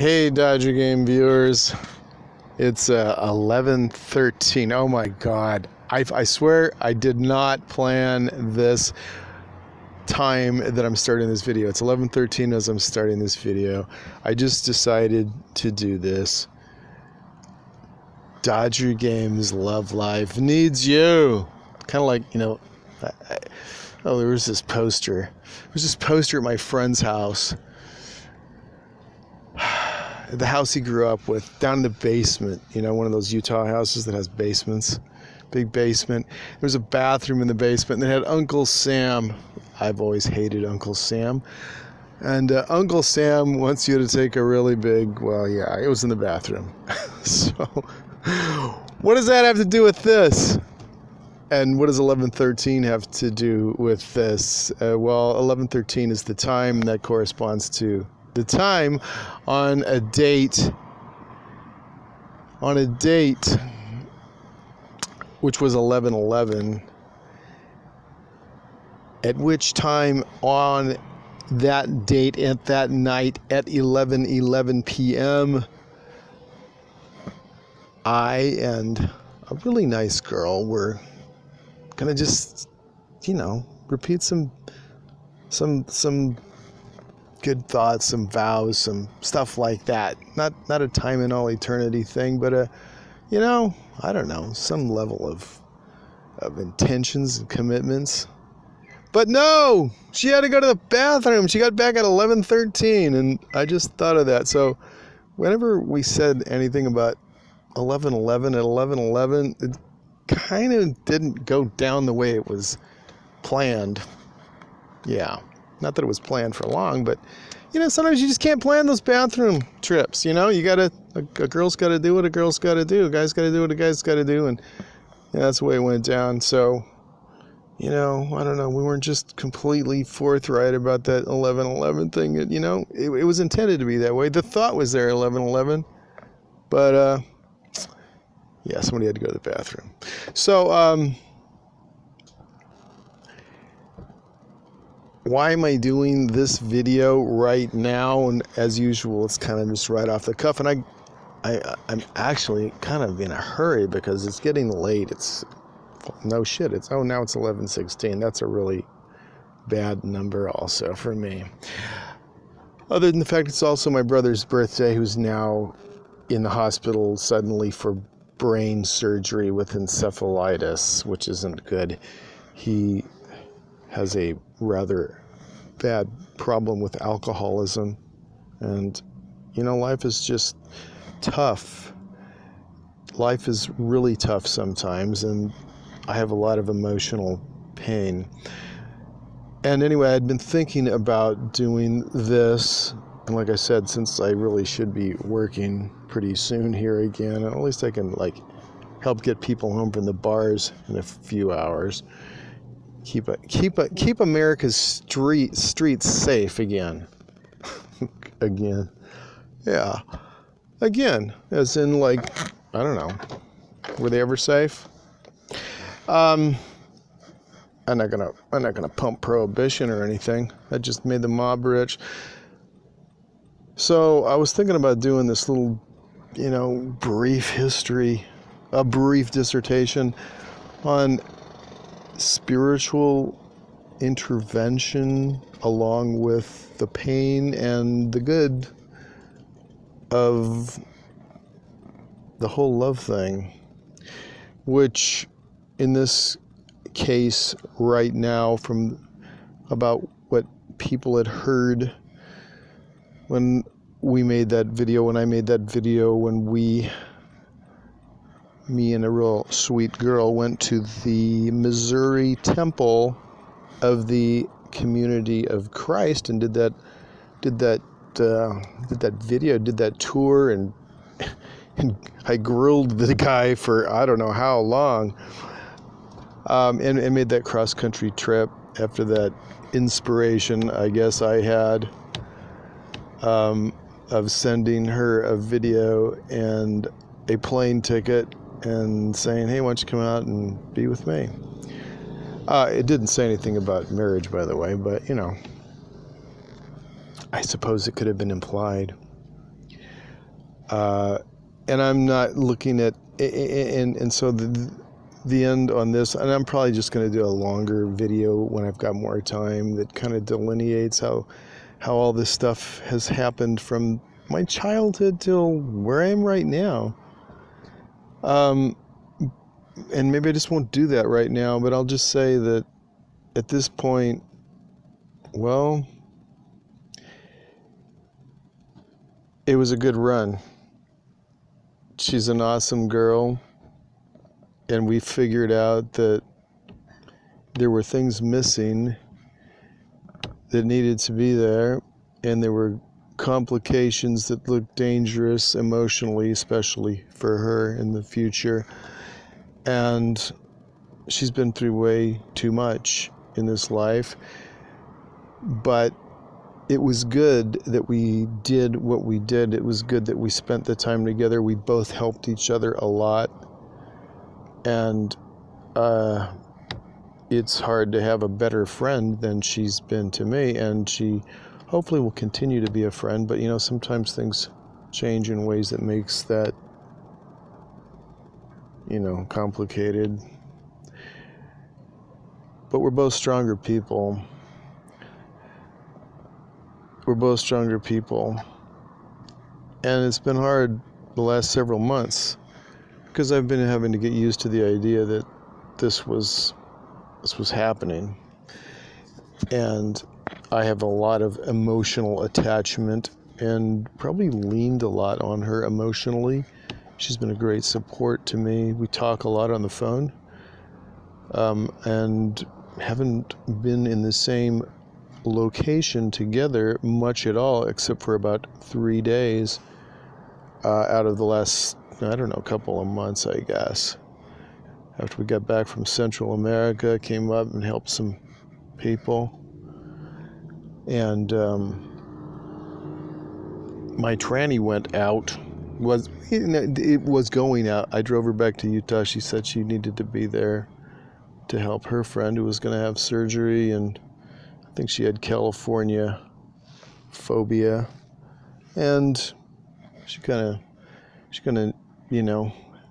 Hey, Dodger Game viewers. It's 11:13. Oh my God. I swear I did not plan this time that I'm starting this video. It's 11:13 as I'm starting this video. I just decided to do this. Dodger Games Love Life needs you. Kind of like, there was this poster. There was this poster at my friend's house. The house he grew up with, down in the basement, one of those Utah houses that has basements, big basement. There was a bathroom in the basement, and they had Uncle Sam. I've always hated Uncle Sam. And Uncle Sam wants you to take a really big, it was in the bathroom. So, what does that have to do with this? And what does 11:13 have to do with this? 11:13 is the time that corresponds to the time on a date which was 11/11, at which time on that date at that night at 11:11 p.m. I and a really nice girl were gonna just repeat some good thoughts, some vows, some stuff like that. Not a time in all eternity thing, but I don't know, some level of intentions and commitments. But no, she had to go to the bathroom. She got back at 11:13, and I just thought of that. So whenever we said anything about 11:11 at 11:11, it kind of didn't go down the way it was planned. Yeah. Not that it was planned for long, but, sometimes you just can't plan those bathroom trips, a girl's got to do what a girl's got to do. A guy's got to do what a guy's got to do, and that's the way it went down. So, I don't know, we weren't just completely forthright about that 11:11 thing. It was intended to be that way. The thought was there 11:11, but, somebody had to go to the bathroom. So, why am I doing this video right now? And as usual, it's kind of just right off the cuff. And I'm actually kind of in a hurry because it's getting late. Now it's 11:16. That's a really bad number also for me. Other than the fact it's also my brother's birthday, who's now in the hospital suddenly for brain surgery with encephalitis, which isn't good. He has a rather bad problem with alcoholism, and life is just tough. Life is really tough sometimes, and I have a lot of emotional pain. And anyway, I'd been thinking about doing this, and like I said, since I really should be working pretty soon here again, at least I can help get people home from the bars in a few hours. Keep America's streets safe again. Again. Yeah. Again. As in I don't know. Were they ever safe? I'm not gonna pump prohibition or anything. That just made the mob rich. So I was thinking about doing this little, brief history, a brief dissertation on spiritual intervention along with the pain and the good of the whole love thing, which in this case right now, from about what people had heard when I made that video, when me and a real sweet girl went to the Missouri Temple of the Community of Christ and did that video, did that tour, and I grilled the guy for I don't know how long, and made that cross-country trip after that inspiration I guess I had of sending her a video and a plane ticket and saying, hey, why don't you come out and be with me? It didn't say anything about marriage, by the way, but, I suppose it could have been implied. And I'm not looking at, and so the end on this, and I'm probably just going to do a longer video when I've got more time that kind of delineates how all this stuff has happened from my childhood till where I am right now. And maybe I just won't do that right now, but I'll just say that at this point, well, it was a good run. She's an awesome girl, and we figured out that there were things missing that needed to be there, and there were complications that looked dangerous emotionally, especially for her in the future. And she's been through way too much in this life, but it was good that we did what we did. It was good that we spent the time together. We both helped each other a lot, and it's hard to have a better friend than she's been to me, and she hopefully will continue to be a friend. But sometimes things change in ways that makes that complicated. But we're both stronger people. And it's been hard the last several months because I've been having to get used to the idea that this was happening. And I have a lot of emotional attachment and probably leaned a lot on her emotionally. She's been a great support to me. We talk a lot on the phone, and haven't been in the same location together much at all, except for about 3 days out of the last, couple of months, I guess. After we got back from Central America, came up and helped some people. And my tranny went out. It was going out. I drove her back to Utah. She said she needed to be there to help her friend who was going to have surgery, and I think she had California phobia, and she kind of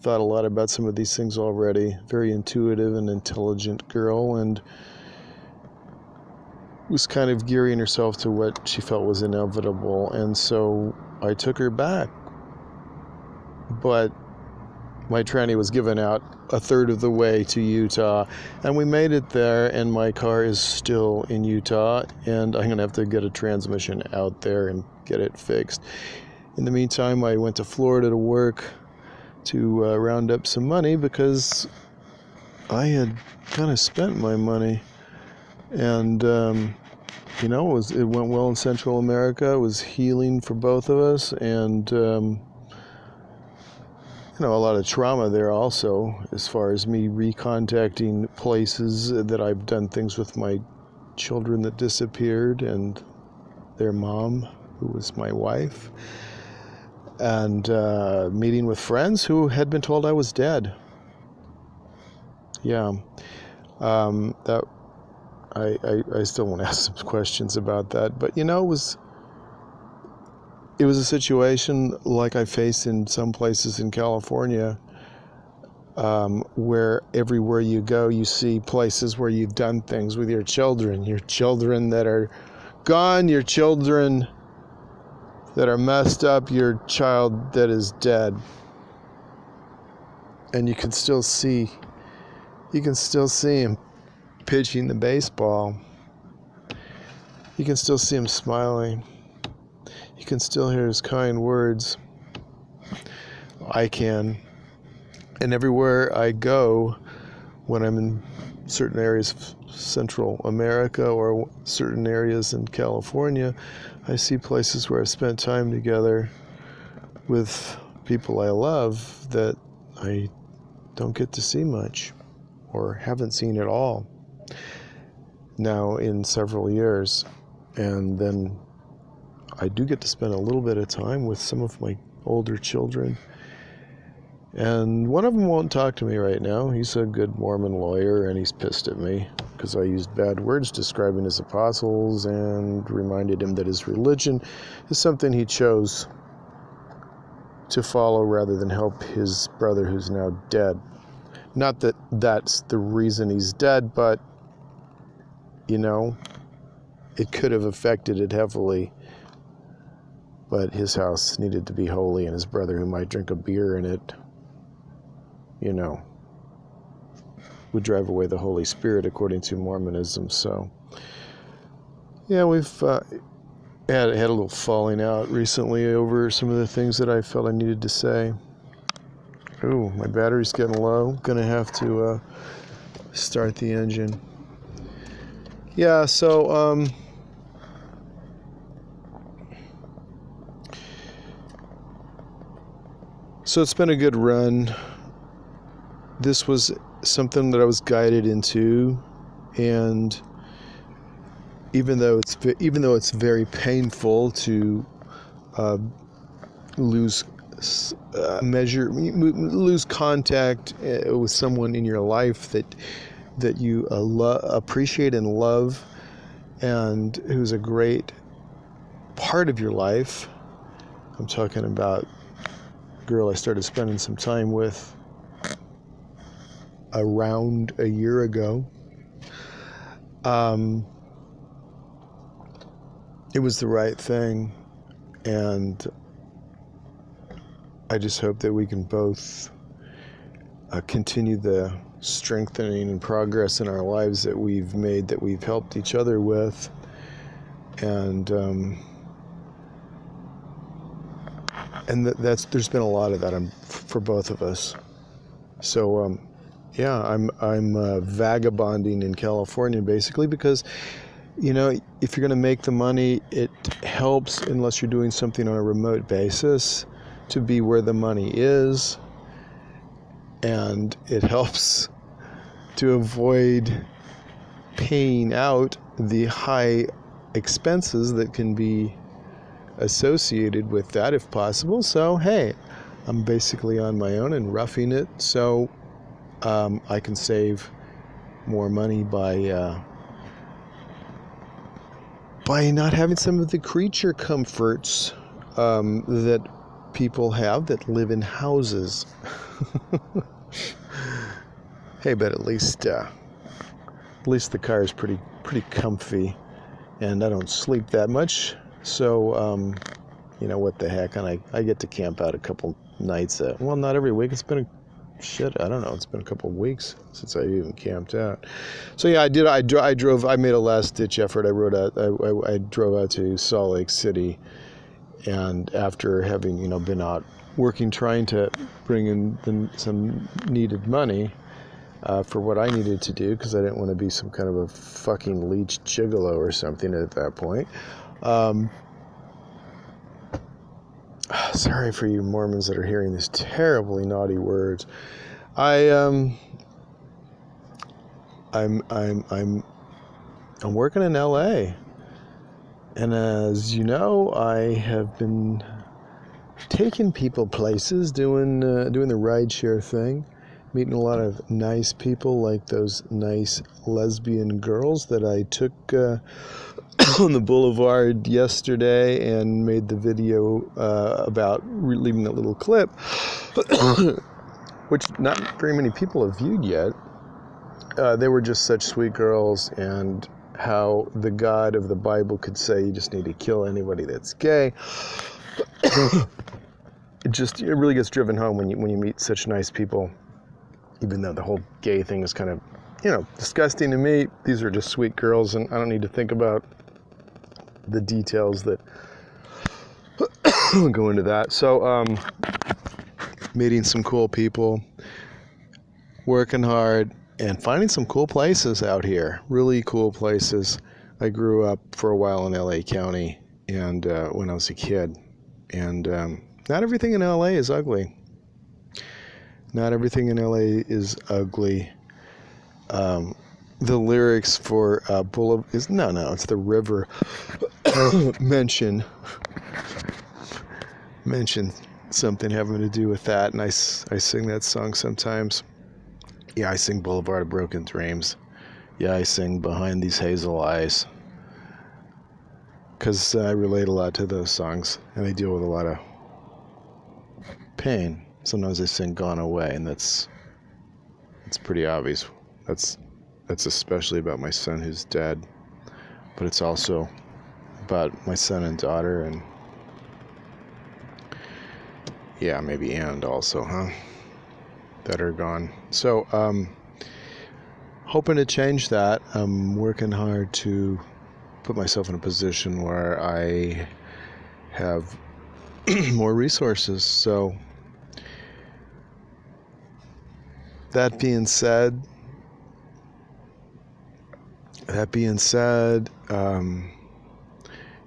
thought a lot about some of these things already. Very intuitive and intelligent girl, and was kind of gearing herself to what she felt was inevitable, and so I took her back. But my tranny was given out a third of the way to Utah, and we made it there, and my car is still in Utah, and I'm going to have to get a transmission out there and get it fixed. In the meantime, I went to Florida to work to round up some money because I had kind of spent my money, and it went well in Central America. It was healing for both of us, and a lot of trauma there also, as far as me recontacting places that I've done things with my children that disappeared and their mom, who was my wife, and meeting with friends who had been told I was dead. Yeah. That I still want to ask some questions about that, but it was a situation like I faced in some places in California, where everywhere you go, you see places where you've done things with your children that are gone, your children that are messed up, your child that is dead. And you can still see him pitching the baseball. You can still see him smiling. You can still hear his kind words. I can. And everywhere I go, when I'm in certain areas of Central America or certain areas in California, I see places where I've spent time together with people I love that I don't get to see much or haven't seen at all now in several years. And then I do get to spend a little bit of time with some of my older children. And one of them won't talk to me right now. He's a good Mormon lawyer, and he's pissed at me because I used bad words describing his apostles and reminded him that his religion is something he chose to follow rather than help his brother who's now dead. Not that that's the reason he's dead, but, you know, it could have affected it heavily. But his house needed to be holy, and his brother, who might drink a beer in it, you know, would drive away the Holy Spirit, according to Mormonism. So, yeah, we've had a little falling out recently over some of the things that I felt I needed to say. Ooh, my battery's getting low. Gonna have to start the engine. Yeah, so it's been a good run. This was something that I was guided into, and even though it's very painful to lose contact with someone in your life that you appreciate and love, and who's a great part of your life. I'm talking about a girl I started spending some time with around a year ago. It was the right thing, and I just hope that we can both continue the strengthening and progress in our lives that we've made, that we've helped each other with, and there's been a lot of that for both of us. So yeah, I'm vagabonding in California basically because, you know, if you're going to make the money, it helps, unless you're doing something on a remote basis, to be where the money is, and it helps to avoid paying out the high expenses that can be associated with that if possible. So hey, I'm basically on my own and roughing it, so I can save more money by not having some of the creature comforts that people have that live in houses. Hey, but at least the car is pretty comfy, and I don't sleep that much, so you know, what the heck, and I get to camp out a couple nights. Well, not every week. It's been I don't know. It's been a couple of weeks since I even camped out. So yeah, I did. I drove. I made a last-ditch effort. I drove out to Salt Lake City, and after having, you know, been out working, trying to bring in some needed money for what I needed to do, because I didn't want to be some kind of a fucking leech gigolo or something at that point. Sorry for you Mormons that are hearing these terribly naughty words. I'm working in LA, and as you know, I have been taking people places, doing the rideshare thing, meeting a lot of nice people, like those nice lesbian girls that I took on the Boulevard yesterday and made the video about leaving that little clip, which not very many people have viewed yet. They were just such sweet girls, and how the God of the Bible could say you just need to kill anybody that's gay. It really gets driven home when you meet such nice people, even though the whole gay thing is kind of, you know, disgusting to me. These are just sweet girls, and I don't need to think about the details that go into that. So, meeting some cool people, working hard, and finding some cool places out here. Really cool places. I grew up for a while in LA County, and when I was a kid, and not everything in LA is ugly. Not everything in LA is ugly. The lyrics for Boulevard is it's the river. mention something having to do with that, and I sing that song sometimes. Yeah, I sing Boulevard of Broken Dreams. Yeah, I sing Behind These Hazel Eyes, because I relate a lot to those songs, and I deal with a lot of pain. Sometimes they sing "Gone Away," and it's pretty obvious. That's especially about my son who's dead, but it's also about my son and daughter, and yeah, maybe and also, that are gone. So, hoping to change that. I'm working hard to put myself in a position where I have more resources. So, that being said,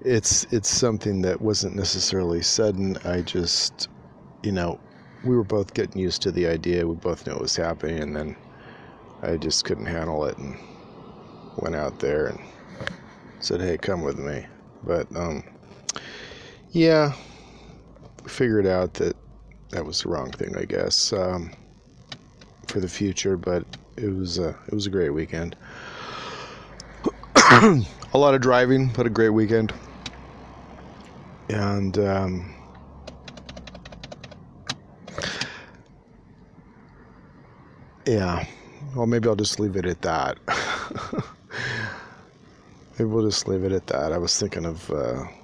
it's something that wasn't necessarily sudden. I just, we were both getting used to the idea. We both knew it was happening, and then I just couldn't handle it and went out there and said, "Hey, come with me." But yeah, figured out that was the wrong thing, I guess, for the future. But it was a great weekend. A lot of driving, but a great weekend. And yeah, well, maybe I'll just leave it at that. Maybe we'll just leave it at that. I was thinking of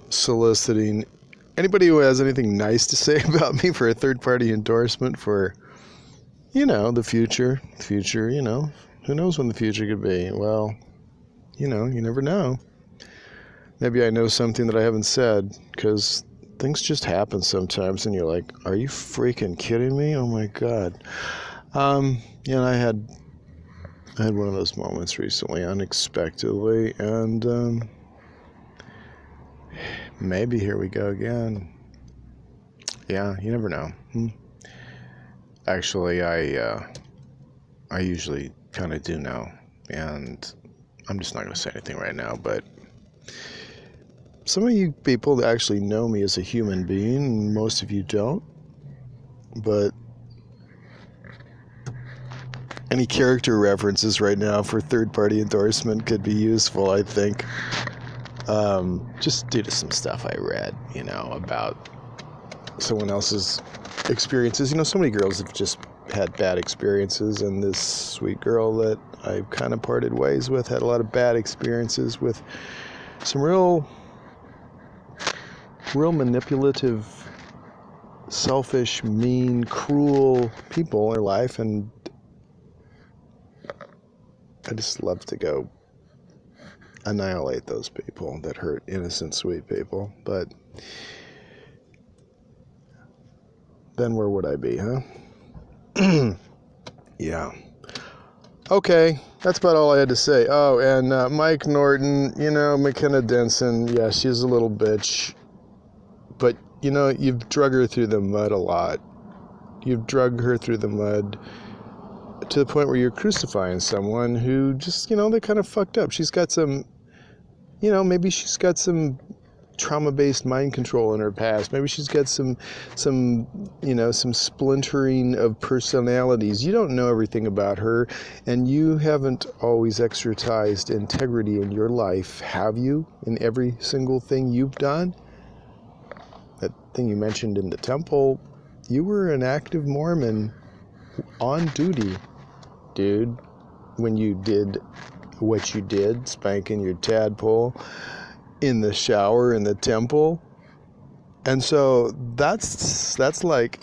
soliciting anybody who has anything nice to say about me for a third-party endorsement for, the future. Who knows when the future could be? Well, you never know. Maybe I know something that I haven't said, because things just happen sometimes, and you're like, are you freaking kidding me? Oh my God. I had one of those moments recently, unexpectedly, and maybe here we go again. Yeah, you never know. Actually, I usually kind of do know, and I'm just not going to say anything right now, but some of you people actually know me as a human being, and most of you don't, but any character references right now for third-party endorsement could be useful, I think, just due to some stuff I read, about someone else's experiences. So many girls have just had bad experiences, and this sweet girl that I kind of parted ways with had a lot of bad experiences with some real manipulative, selfish, mean, cruel people in her life, and I just love to go annihilate those people that hurt innocent, sweet people. But then where would I be, huh? Yeah. Okay, that's about all I had to say. Oh, and Mike Norton, McKenna Denson, yeah, she's a little bitch. But, you've drug her through the mud a lot. You've drug her through the mud to the point where you're crucifying someone who just, they kind of fucked up. She's got some, maybe she's got some trauma-based mind control in her past. Maybe she's got some splintering of personalities. You don't know everything about her, and you haven't always exercised integrity in your life, have you? In every single thing you've done? That thing you mentioned in the temple, you were an active Mormon on duty, dude, when you did what you did, spanking your tadpole in the shower in the temple. And so that's like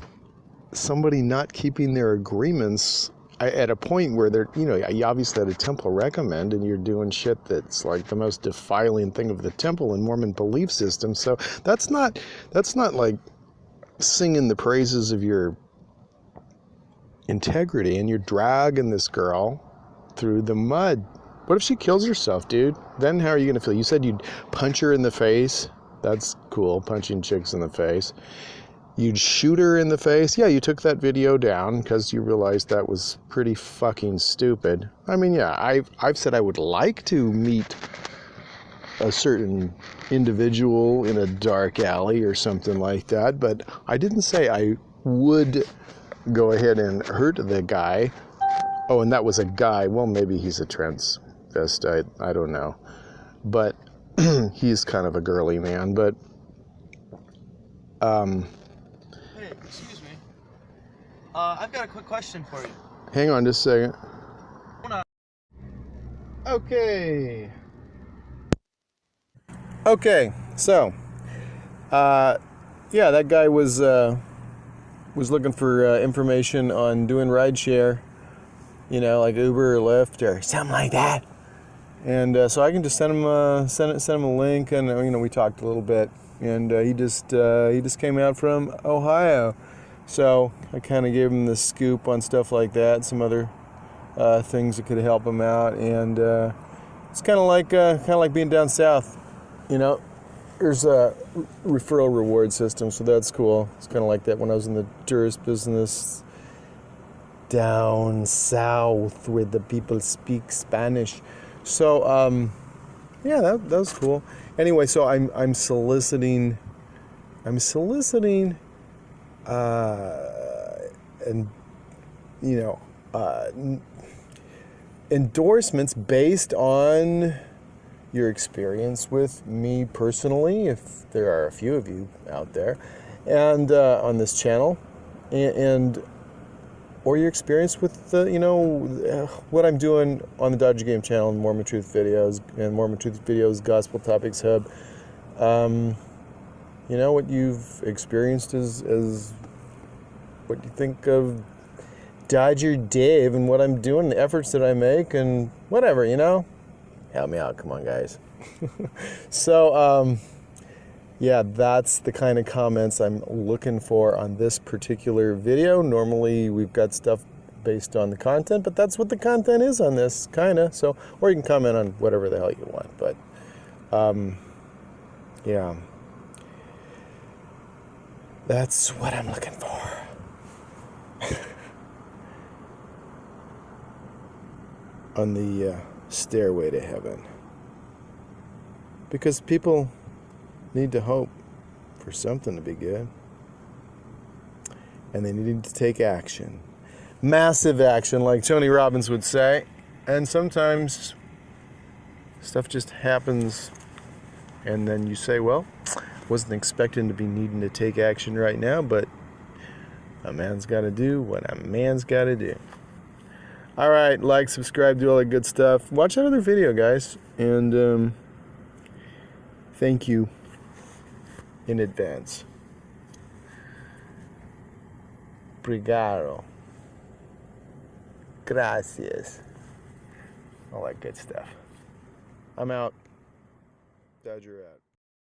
somebody not keeping their agreements at a point where they're, you obviously had a temple recommend, and you're doing shit that's like the most defiling thing of the temple and Mormon belief system. So that's not like singing the praises of your integrity, and you're dragging this girl through the mud. What if she kills herself, dude? Then how are you going to feel? You said you'd punch her in the face. That's cool, punching chicks in the face. You'd shoot her in the face. Yeah, you took that video down because you realized that was pretty fucking stupid. I mean, yeah, I've said I would like to meet a certain individual in a dark alley or something like that, but I didn't say I would go ahead and hurt the guy. Oh, and that was a guy. Well, maybe he's a transvestite. I don't know. But he's kind of a girly man. But Hey, excuse me. I've got a quick question for you. Hang on just a second. Okay. Okay, so, yeah, that guy was looking for information on doing rideshare, you know, like Uber or Lyft or something like that. And so I can just send him a link, and you know, we talked a little bit, and he just came out from Ohio, so I kind of gave him the scoop on stuff like that, some other things that could help him out, and it's kind of like being down south, you know. There's a referral reward system, so that's cool. It's kind of like that when I was in the tourist business down south where the people speak Spanish. So, yeah, that was cool. Anyway, so I'm soliciting, and you know, endorsements based on your experience with me personally, if there are a few of you out there, and on this channel, and or your experience with you know, what I'm doing on the Dodger Game channel, and Mormon Truth videos, Gospel Topics Hub. You know, what you've experienced as what you think of Dodger Dave and what I'm doing, the efforts that I make, and whatever, you know. Help me out, come on, guys. So, yeah, that's the kind of comments I'm looking for on this particular video. Normally, we've got stuff based on the content, but that's what the content is on this, kind of. So, or you can comment on whatever the hell you want. But, yeah, that's what I'm looking for. On the stairway to heaven. Because people need to hope for something to be good. And they need to take action. Massive action, like Tony Robbins would say. And sometimes stuff just happens, and then you say, well, wasn't expecting to be needing to take action right now, but a man's got to do what a man's got to do. All right, like, subscribe, do all that good stuff. Watch that other video, guys. And thank you in advance. Obrigado. Gracias. All that good stuff. I'm out. Dodger out.